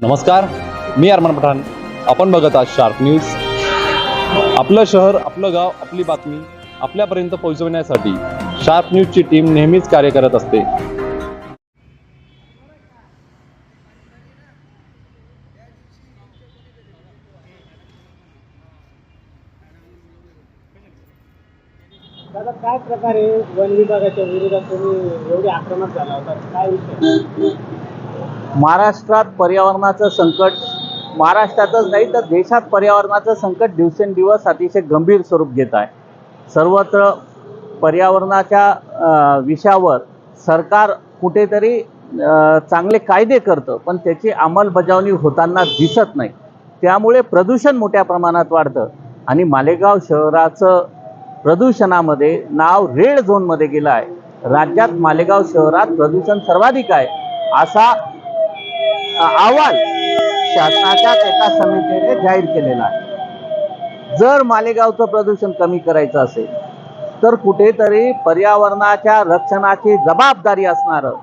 नमस्कार, मी अरमान पठाण. आपण बघत आहात शार्प न्यूज. आपलं शहर, आपलं गाव, आपली बातमी आपल्यापर्यंत पोहोचवण्यासाठी शार्प न्यूजची टीम नेहमीच कार्य करत असते. दादा, काय प्रकारे वन विभागाच्या विरोधात तुम्ही एवढे आक्रमक झाला होता? काय विषय? महाराष्ट्रात पर्यावरणाचं संकट, महाराष्ट्रातच नाही तर देशात पर्यावरणाचं संकट दिवसेंदिवस अतिशय गंभीर स्वरूप घेत आहे. सर्वत्र पर्यावरणाच्या विषयावर सरकार कुठेतरी चांगले कायदे करतं, पण त्याची अंमलबजावणी होताना दिसत नाही. त्यामुळे प्रदूषण मोठ्या प्रमाणात वाढतं आणि मालेगाव शहराचं प्रदूषणामध्ये नाव रेड झोनमध्ये गेलं आहे. राज्यात मालेगाव शहरात प्रदूषण सर्वाधिक आहे असा अहवाल शासनाच्या एका समितीने जाहीर केलेला आहे. जर मालेगावचं प्रदूषण कमी करायचं असेल तर कुठेतरी पर्यावरणाच्या रक्षणाची जबाबदारी असणारं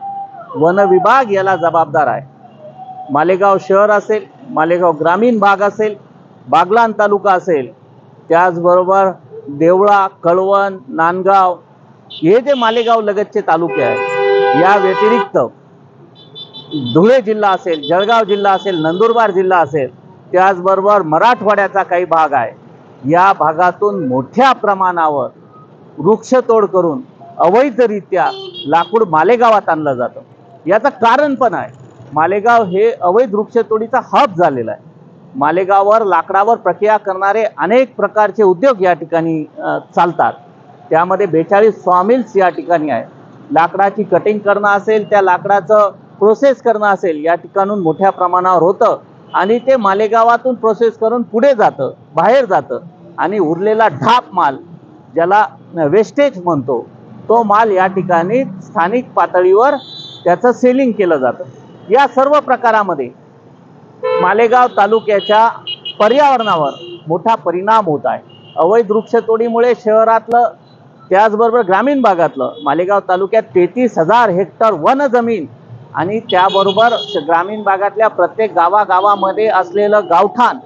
वन विभाग याला जबाबदार आहे. मालेगाव शहर असेल, मालेगाव ग्रामीण भाग असेल, बागलाण तालुका असेल, त्याचबरोबर देवळा, कळवण, नांदगाव हे जे मालेगाव लगतचे तालुके आहेत, या व्यतिरिक्त धुळे जिल्हा असेल, जळगाव जिल्हा असेल, नंदुरबार जिल्हा असेल, त्याचबरोबर मराठवाड्याचा काही भाग आहे. या भागातून मोठ्या प्रमाणावर वृक्षतोड करून अवैधरित्या लाकूड मालेगावात आणलं जातं. याचं कारण पण आहे, मालेगाव हे अवैध वृक्षतोडीचा हब झालेला आहे. मालेगाववर लाकडावर प्रक्रिया करणारे अनेक प्रकारचे उद्योग या ठिकाणी चालतात. त्यामध्ये 42 सॉमिल्स या ठिकाणी आहे. लाकडाची कटिंग करणं असेल, त्या लाकडाचं प्रोसेस करणं असेल, या ठिकाणून मोठ्या प्रमाणावर होतं आणि ते मालेगावातून प्रोसेस करून पुढे जातं, बाहेर जातं आणि उरलेला ढाप माल, ज्याला वेस्टेज म्हणतो, तो माल या ठिकाणी स्थानिक पातळीवर त्याचं सेलिंग केलं जातं. या सर्व प्रकारामध्ये मालेगाव तालुक्याच्या पर्यावरणावर मोठा परिणाम होत आहे. अवैध वृक्षतोडीमुळे शहरातलं त्याचबरोबर ग्रामीण भागातलं मालेगाव तालुक्यात 33,000 हेक्टर वन जमीन आणि त्याबरोबर ग्रामीण भागातल्या प्रत्येक गावागावामध्ये असलेलं गावठाण,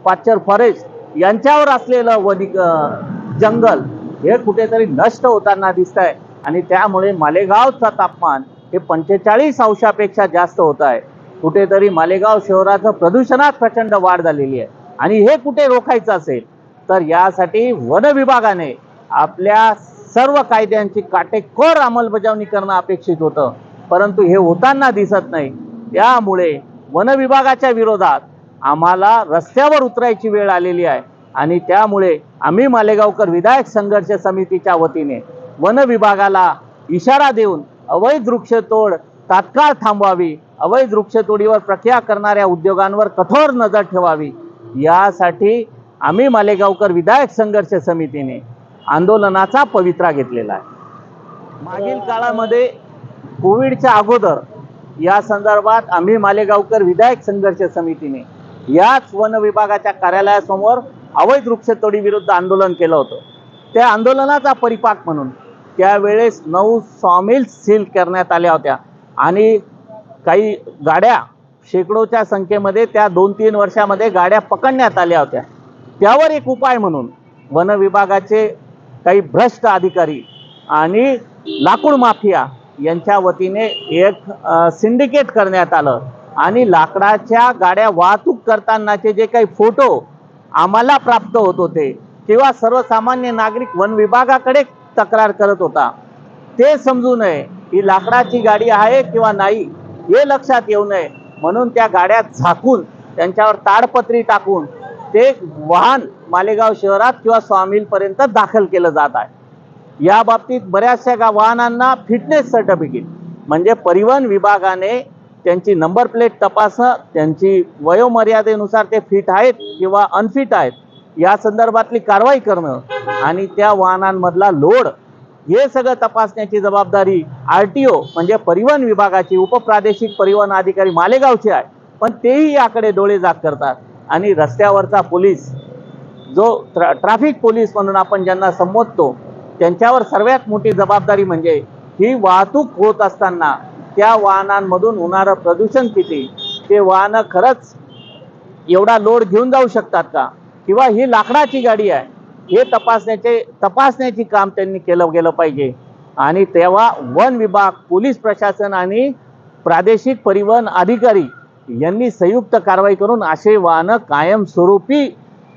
पाचर फॉरेस्ट यांच्यावर असलेलं जंगल हे कुठेतरी नष्ट होताना दिसत आहे आणि त्यामुळे मालेगावचं तापमान हे 45 अंशापेक्षा जास्त होत आहे. कुठेतरी मालेगाव शहराचं प्रदूषणात प्रचंड वाढ झालेली आहे आणि हे कुठे रोखायचं असेल तर यासाठी वन विभागाने आपल्या सर्व कायद्यांची काटेकोर अंमलबजावणी करणं अपेक्षित होतं, परंतु हे होताना दिसत नाही. त्यामुळे वन विभागाच्या विरोधात आम्हाला रस्त्यावर उतरायची वेळ आलेली आहे आणि त्यामुळे आम्ही मालेगावकर विधायक संघर्ष समितीच्या वतीने वन विभागाला इशारा देऊन अवैध वृक्षतोड तात्काळ थांबवावी, अवैध वृक्षतोडीवर प्रक्रिया करणाऱ्या उद्योगांवर कठोर नजर ठेवावी, यासाठी आम्ही मालेगावकर विधायक संघर्ष समितीने आंदोलनाचा पवित्रा घेतलेला आहे. मागील काळामध्ये कोविडच्या अगोदर या संदर्भात आम्ही मालेगावकर विधायक संघर्ष समितीने याच वन विभागाच्या कार्यालयासमोर अवैध वृक्षतोडी विरुद्ध आंदोलन केलं होतं. त्या आंदोलनाचा परिपाक म्हणून त्यावेळेस 9 सॉमिल्स सील करण्यात आल्या होत्या आणि काही गाड्या शेकडोच्या संख्येमध्ये त्या 2-3 वर्षामध्ये गाड्या पकडण्यात आल्या होत्या. त्यावर एक उपाय म्हणून वन विभागाचे काही भ्रष्ट अधिकारी आणि लाकूड माफिया यांच्या वतीने एक सिंडिकेट करण्यात आलं आणि लाकडाच्या गाड्या वाहतूक करतानाचे जे काही फोटो आम्हाला प्राप्त होत होते किंवा सर्वसामान्य नागरिक वन विभागाकडे तक्रार करत होता, ते समजू नये ही लाकडाची गाडी आहे किंवा नाही हे लक्षात येऊ नये म्हणून त्या गाड्या झाकून त्यांच्यावर ताडपत्री टाकून ते वाहन मालेगाव शहरात किंवा स्वामिलपर्यंत दाखल केलं जात आहे. या बाबतीत बऱ्याचशा वाहनांना फिटनेस सर्टिफिकेट म्हणजे परिवहन विभागाने त्यांची नंबर प्लेट तपासणं, त्यांची वयोमर्यादेनुसार ते फिट आहेत किंवा अनफिट आहेत या संदर्भातली कारवाई करणं आणि त्या वाहनांमधला लोड हे सगळं तपासण्याची जबाबदारी RTO म्हणजे परिवहन विभागाची, उपप्रादेशिक परिवहन अधिकारी मालेगावचे आहे. पण तेही याकडे डोळेझाक करतात आणि रस्त्यावरचा पोलीस जो ट्रॅफिक पोलीस म्हणून आपण ज्यांना संबोधतो त्यांच्यावर सर्वात मोठी जबाबदारी म्हणजे ही वाहतूक होत असताना त्या वाहनांमधून होणारं प्रदूषण किती, ते वाहनं खरंच एवढा लोड घेऊन जाऊ शकतात का, किंवा ही लाकडाची गाडी आहे हे तपासण्याची काम त्यांनी केलं गेलं पाहिजे. आणि तेव्हा वन विभाग, पोलीस प्रशासन आणि प्रादेशिक परिवहन अधिकारी यांनी संयुक्त कारवाई करून असे वाहनं कायमस्वरूपी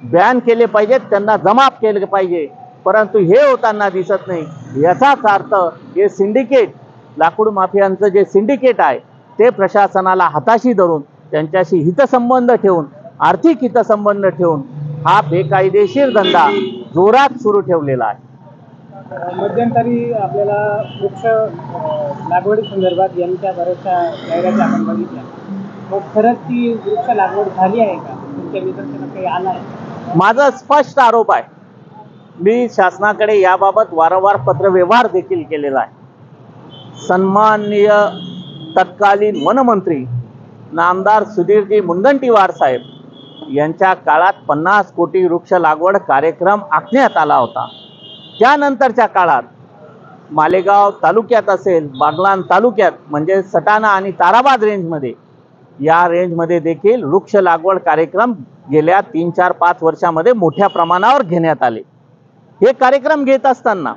बॅन केले पाहिजेत, त्यांना जमाप केले पाहिजे. परंतु हे होताना दिसत नाही. याचाच अर्थ हे सिंडिकेट, लाकूड माफियांचं जे सिंडिकेट आहे ते प्रशासनाला हाताशी धरून त्यांच्याशी हितसंबंध ठेवून, आर्थिक हितसंबंध ठेवून हा बेकायदेशीर धंदा जोरात सुरू ठेवलेला आहे. मध्यंतरी आपल्याला वृक्ष लागवडी संदर्भात यांच्या बऱ्याचशा जाहिराती आपण बघितल्या. मग खरंच ती वृक्ष लागवड झाली आहे का, तुमच्या निदर्शनात काही आलं आहे? माझा स्पष्ट आरोप आहे. मी शासनाकडे याबाबत वारंवार पत्रव्यवहार देखील केलेला आहे. सन्माननीय तत्कालीन वनमंत्री नामदार सुधीरजी मुनगंटीवार साहेब यांच्या काळात 50 कोटी वृक्ष लागवड कार्यक्रम आखण्यात आला होता. त्यानंतरच्या काळात मालेगाव तालुक्यात असेल, बागलाण तालुक्यात म्हणजे सटाणा आणि ताराबाद रेंजमध्ये, या रेंजमध्ये देखील वृक्ष लागवड कार्यक्रम गेल्या 3, 4, 5 वर्षामध्ये मोठ्या प्रमाणावर घेण्यात आले. हे कार्यक्रम घेत असताना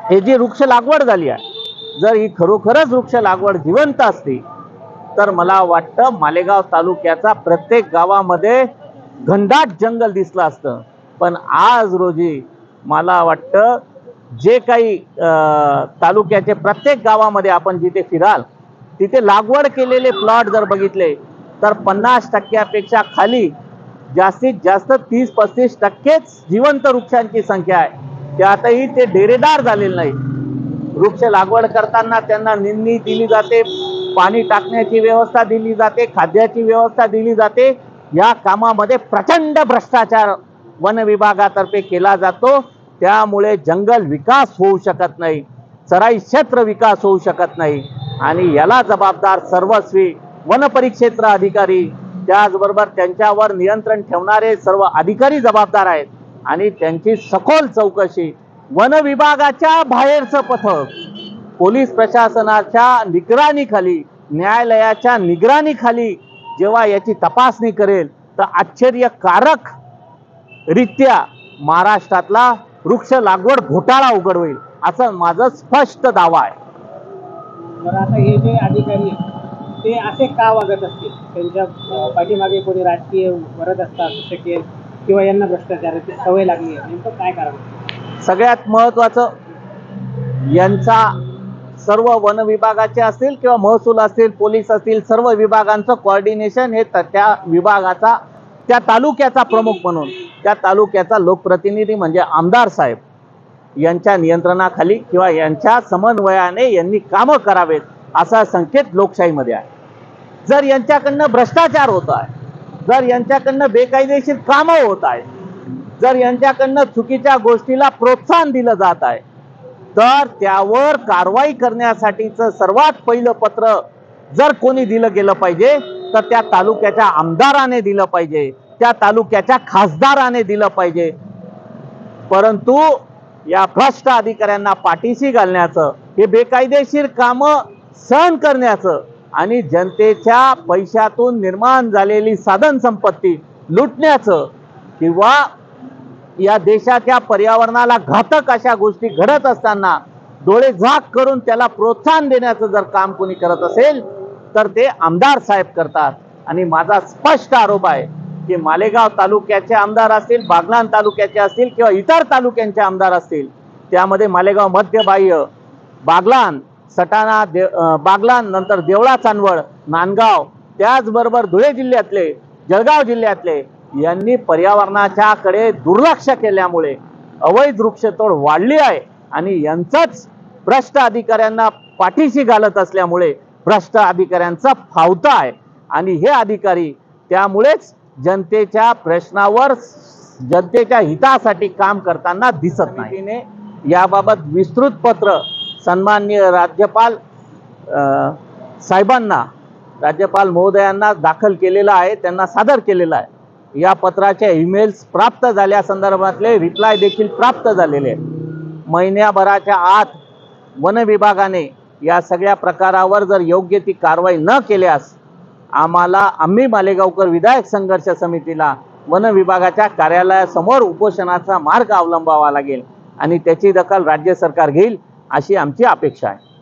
हे जी वृक्ष लागवड झाली आहे, जर ही खरोखरच वृक्ष लागवड जिवंत असती तर मला वाटतं मालेगाव तालुक्याचा प्रत्येक गावामध्ये घनदाट जंगल दिसलं असतं. पण आज रोजी मला वाटतं जे काही तालुक्याचे प्रत्येक गावामध्ये आपण जिथे फिराल तिथे लागवड केलेले प्लॉट जर बघितले तर 50% खाली जास्तीत जास्त 30-35% जिवंत वृक्षांची संख्या आहे. त्यातही ते डेरेदार झालेले नाही. वृक्ष लागवड करताना त्यांना निंदी दिली जाते, पाणी टाकण्याची व्यवस्था दिली जाते, खाद्याची व्यवस्था दिली जाते. या कामामध्ये प्रचंड भ्रष्टाचार वन विभागातर्फे केला जातो. त्यामुळे जंगल विकास होऊ शकत नाही, चराई क्षेत्र विकास होऊ शकत नाही. आणि याला जबाबदार सर्वस्वी वन परिक्षेत्र अधिकारी, त्याचबरोबर त्यांच्यावर नियंत्रण ठेवणारे सर्व अधिकारी जबाबदार आहेत. आणि त्यांची सखोल चौकशी वन विभागाच्या बाहेरचं पथक पोलीस प्रशासनाच्या निगराणीखाली, न्यायालयाच्या निगराणीखाली जेव्हा याची तपासणी करेल तर आश्चर्यकारक रित्या महाराष्ट्रातला वृक्ष लागवड घोटाळा उघड होईल, असं माझं स्पष्ट दावा आहे. बरं, आता हे जे अधिकारी आहेत ते असे का वागत असतील? त्यांच्या पाठीमागे कोणी राजकीय वरद असू शकेल किंवा यांना भ्रष्टाचाराची सवय लागली आहे, नेमकं काय करावं? सगळ्यात महत्त्वाचं, यांचा सर्व वन विभागाचे असतील किंवा महसूल असतील, पोलीस असतील, सर्व विभागांचं कोऑर्डिनेशन हे त्या विभागाचा, त्या तालुक्याचा प्रमुख म्हणून त्या तालुक्याचा लोकप्रतिनिधी म्हणजे आमदार साहेब यांच्या नियंत्रणाखाली किंवा यांच्या समन्वयाने यांनी कामं करावेत असा संकेत लोकशाहीमध्ये आहे. जर यांच्याकडनं भ्रष्टाचार होत आहे, जर यांच्याकडनं बेकायदेशीर कामं होत आहेत, जर यांच्याकडनं चुकीच्या गोष्टीला प्रोत्साहन दिलं जात आहे, तर त्यावर कारवाई करण्यासाठीचं सर्वात पहिलं पत्र जर कोणी दिलं गेलं पाहिजे तर त्या तालुक्याच्या आमदाराने दिलं पाहिजे, त्या तालुक्याच्या खासदाराने दिलं पाहिजे. परंतु या भ्रष्ट अधिकाऱ्यांना पाठीशी घालण्याचं, हे बेकायदेशीर कामं सहन करण्याचं आणि जनतेच्या पैशातून निर्माण झालेली साधन संपत्ती लुटण्याचं किंवा या देशाच्या पर्यावरणाला घातक अशा गोष्टी घडत असताना डोळे झाक करून त्याला प्रोत्साहन देण्याचं जर काम कोणी करत असेल तर ते आमदार साहेब करतात. आणि माझा स्पष्ट आरोप आहे की मालेगाव तालुक्याचे आमदार असतील, बागलाण तालुक्याचे असतील किंवा इतर तालुक्यांचे आमदार असतील, त्यामध्ये मालेगाव मध्य बाह्य, बागलाण, सटाणा, बागलाण, नंतर देवळा, चांदवड, नांदगाव, त्याचबरोबर धुळे जिल्ह्यातले, जळगाव जिल्ह्यातले यांनी पर्यावरणाच्याकडे दुर्लक्ष केल्यामुळे अवैध वृक्षतोड वाढली आहे. आणि यांचंच भ्रष्ट अधिकाऱ्यांना पाठीशी घालत असल्यामुळे भ्रष्ट अधिकाऱ्यांचा फावता आहे. आणि हे अधिकारी त्यामुळेच जनतेच्या प्रश्नावर, जनतेच्या हितासाठी काम करताना दिसत नाही. याबाबत विस्तृत पत्र सन्माननीय राज्यपाल साहेबांना, राज्यपाल महोदयांना दाखल केलेला आहे, त्यांना सादर केलेला आहे. या पत्राचे ईमेल्स प्राप्त झाल्या संदर्भातले रिप्लाय देखील प्राप्त झालेले आहेत. महिन्याभराच्या आत वन विभागाने या सगळ्या प्रकारावर जर योग्य ती कारवाई न केल्यास आम्ही मालेगावकर विधायक संघर्ष समितीला वन विभागाच्या कार्यालयासमोर उपोषणाचा मार्ग अवलंबावा लागेल आणि त्याची दखल राज्य सरकार घेईल अशी आमची अपेक्षा आहे.